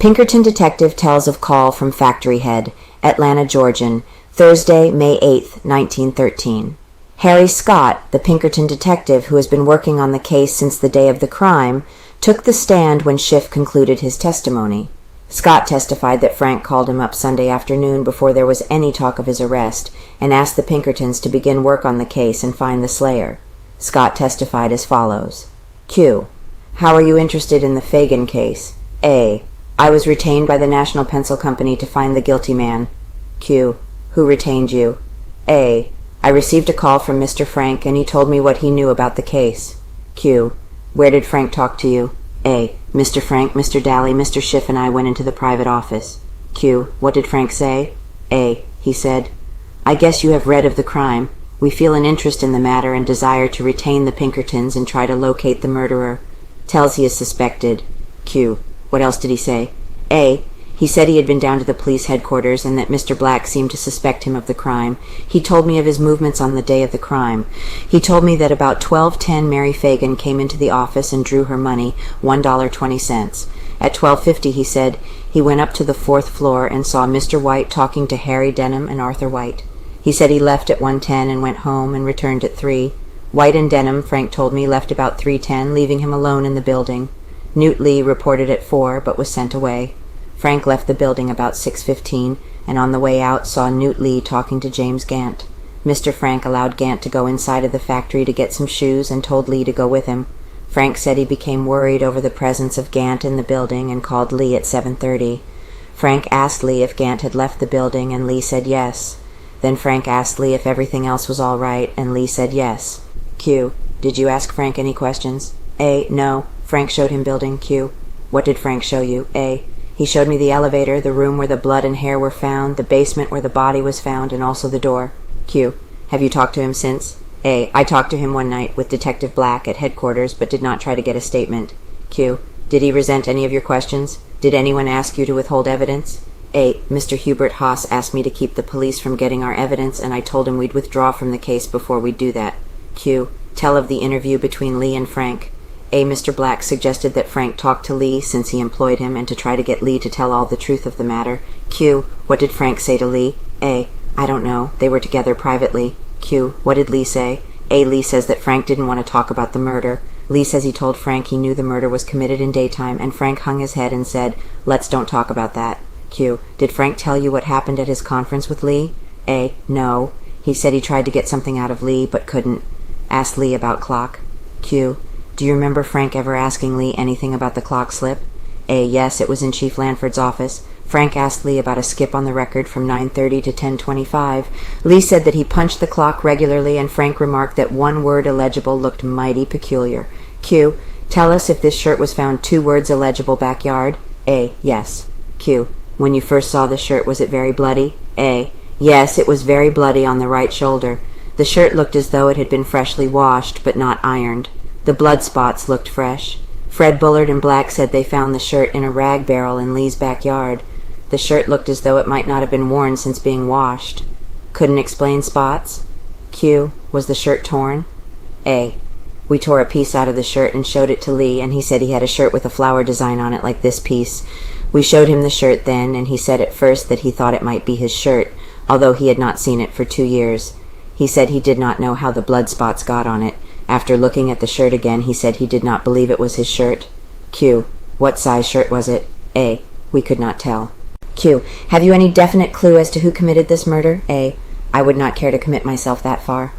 Pinkerton detective tells of call from factory head, Atlanta, Georgian, Thursday, May 8, 1913. Harry Scott, the Pinkerton detective who has been working on the case since the day of the crime, took the stand when Schiff concluded his testimony. Scott testified that Frank called him up Sunday afternoon before there was any talk of his arrest and asked the Pinkertons to begin work on the case and find the slayer. Scott testified as follows. Q. How are you interested in the Phagan case? A. I was retained by the National Pencil Company to find the guilty man. Q. Who retained you? A. I received a call from Mr. Frank and he told me what he knew about the case. Q. Where did Frank talk to you? A. Mr. Frank, Mr. Daly, Mr. Schiff and I went into the private office. Q. What did Frank say? A. He said, I guess you have read of the crime. We feel an interest in the matter and desire to retain the Pinkertons and try to locate the murderer. Tells he is suspected. Q. What else did he say? A. He said he had been down to the police headquarters and that Mr. Black seemed to suspect him of the crime. He told me of his movements on the day of the crime. He told me that about 12:10 Mary Phagan came into the office and drew her money, $1.20. At 12:50, he said, he went up to the 4th floor and saw Mr. White talking to Harry Denham and Arthur White. He said he left at 1:10 and went home and returned at 3. White and Denham, Frank told me, left about 3:10, leaving him alone in the building. Newt Lee reported at 4, but was sent away. Frank left the building about 6:15, and on the way out saw Newt Lee talking to James Gant. Mr. Frank allowed Gant to go inside of the factory to get some shoes and told Lee to go with him. Frank said he became worried over the presence of Gant in the building and called Lee at 7:30. Frank asked Lee if Gant had left the building, and Lee said yes. Then Frank asked Lee if everything else was all right, and Lee said yes. Q. Did you ask Frank any questions? A. No. Frank showed him building. Q. What did Frank show you? A. He showed me the elevator, the room where the blood and hair were found, the basement where the body was found, and also the door. Q. Have you talked to him since? A. I talked to him one night with Detective Black at headquarters, but did not try to get a statement. Q. Did he resent any of your questions? Did anyone ask you to withhold evidence? A. Mr. Hubert Haas asked me to keep the police from getting our evidence, and I told him we'd withdraw from the case before we'd do that. Q. Tell of the interview between Lee and Frank. A. Mr. Black suggested that Frank talk to Lee since he employed him and to try to get Lee to tell all the truth of the matter. Q. What did Frank say to Lee? A. I don't know. They were together privately. Q. What did Lee say? A. Lee says that Frank didn't want to talk about the murder. Lee says he told Frank he knew the murder was committed in daytime, and Frank hung his head and said, let's don't talk about that. Q. Did Frank tell you what happened at his conference with Lee? A. No. He said he tried to get something out of Lee, but couldn't. Asked Lee about clock. Q. Do you remember Frank ever asking Lee anything about the clock slip? A. Yes, it was in Chief Lanford's office. Frank asked Lee about a skip on the record from 9:30 to 10:25. Lee said that he punched the clock regularly, and Frank remarked that one word illegible looked mighty peculiar. Q. Tell us if this shirt was found 2 words illegible backyard? A. Yes. Q. When you first saw the shirt, was it very bloody? A. Yes, it was very bloody on the right shoulder. The shirt looked as though it had been freshly washed, but not ironed. The blood spots looked fresh. Fred Bullard and Black said they found the shirt in a rag barrel in Lee's backyard. The shirt looked as though it might not have been worn since being washed. Couldn't explain spots? Q. Was the shirt torn? A. We tore a piece out of the shirt and showed it to Lee, and he said he had a shirt with a flower design on it like this piece. We showed him the shirt then, and he said at first that he thought it might be his shirt, although he had not seen it for 2 years. He said he did not know how the blood spots got on it. After looking at the shirt again, he said he did not believe it was his shirt. Q. What size shirt was it? A. We could not tell. Q. Have you any definite clue as to who committed this murder? A. I would not care to commit myself that far.